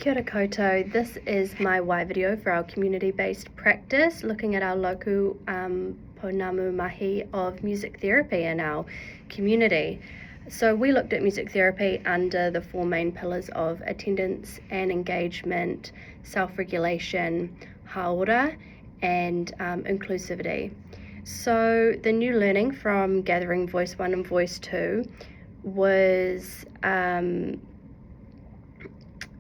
Kia ora koutou. This is my WAI video for our community-based practice, looking at our local pounamu mahi of music therapy in our community. So we looked at music therapy under the four main pillars of attendance and engagement, self-regulation, haora, and inclusivity. So the new learning from Gathering Voice 1 and Voice 2 was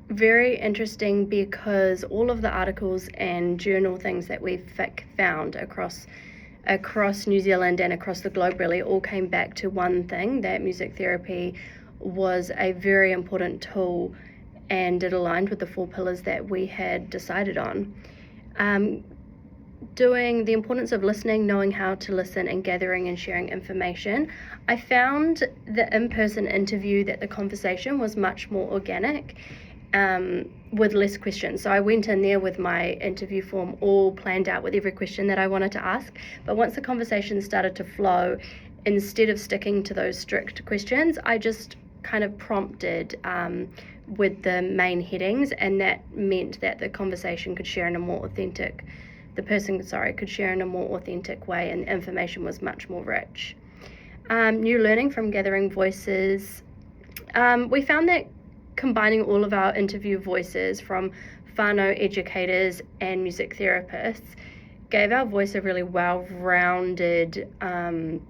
very interesting because all of the articles and journal things that we've found across New Zealand and across the globe really all came back to one thing, that music therapy was a very important tool, and it aligned with the four pillars that we had decided on. Doing the importance of listening, knowing how to listen, and gathering and sharing information. I found the in-person interview that the conversation was much more organic, with less questions. So I went in there with my interview form all planned out with every question that I wanted to ask. But once the conversation started to flow, instead of sticking to those strict questions, I just kind of prompted with the main headings, and that meant that the conversation could share in a more authentic, could share in a more authentic way, and the information was much more rich. New learning from Gathering Voices. We found that combining all of our interview voices from whānau educators and music therapists gave our voice a really well-rounded and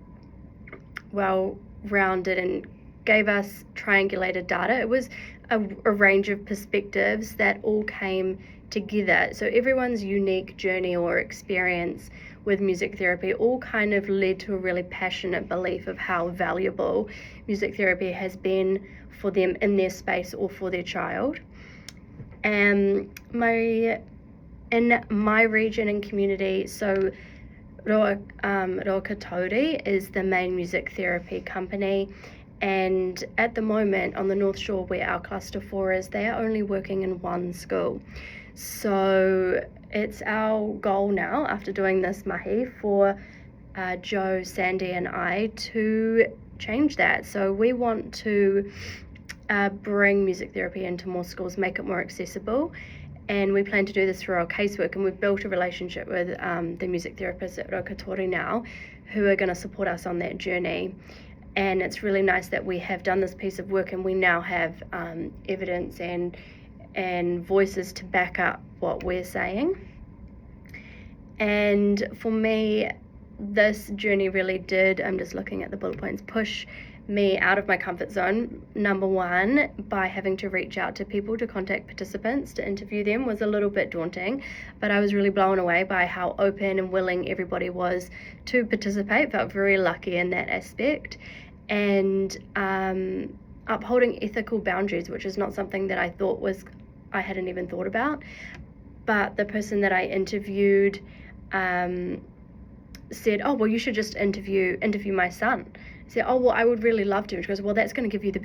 gave us triangulated data. It was a range of perspectives that all came together. So everyone's unique journey or experience with music therapy all kind of led to a really passionate belief of how valuable music therapy has been for them in their space or for their child. In my region and community, so Moore-Bocarro WAI is the main music therapy company, and at the moment on the North Shore where our cluster 4 is, they are only working in one school. So it's our goal now, after doing this mahi, for Joe, Sandy and I to change that. So we want to bring music therapy into more schools, make it more accessible, and we plan to do this through our casework, and we've built a relationship with the music therapists at Rokatori now, who are going to support us on that journey. And it's really nice that we have done this piece of work and we now have evidence and voices to back up what we're saying. And for me, this journey really did, I'm just looking at the bullet points, push me out of my comfort zone. Number one, by having to reach out to people to contact participants to interview them was a little bit daunting, but I was really blown away by how open and willing everybody was to participate. Felt very lucky in that aspect. And upholding ethical boundaries, which is not something that I hadn't even thought about. But the person that I interviewed said, "Oh, well, you should just interview my son." I said, "Oh, well, I would really love to." And she goes, "Well, that's going to give you the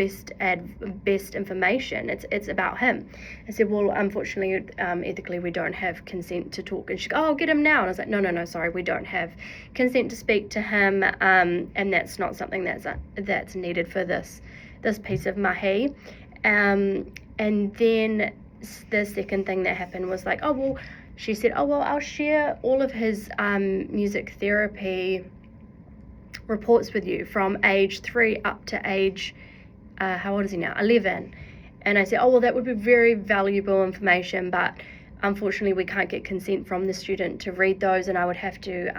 best information. It's about him." I said, "Well, unfortunately, ethically, we don't have consent to talk." And she goes, "Oh, I'll get him now." And I was like, No, sorry, we don't have consent to speak to him, and that's not something that's needed for this piece of mahi." And then the second thing that happened was like, she said, "Oh, well, I'll share all of his music therapy reports with you from age 3 up to age, how old is he now? 11. And I said, "Oh, well, that would be very valuable information, but unfortunately we can't get consent from the student to read those, and I would have to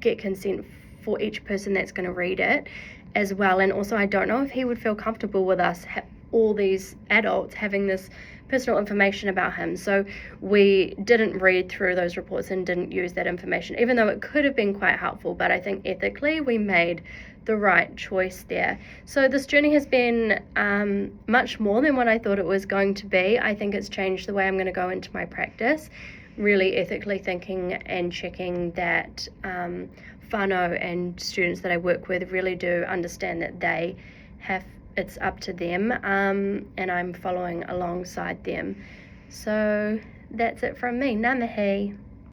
get consent for each person that's going to read it as well. And also I don't know if he would feel comfortable with us, all these adults, having this personal information about him." So we didn't read through those reports and didn't use that information, even though it could have been quite helpful. But I think ethically we made the right choice there. So this journey has been much more than what I thought it was going to be. I think it's changed the way I'm going to go into my practice, really ethically thinking and checking that whānau and students that I work with really do understand that it's up to them, and I'm following alongside them. So that's it from me. Ngā mihi.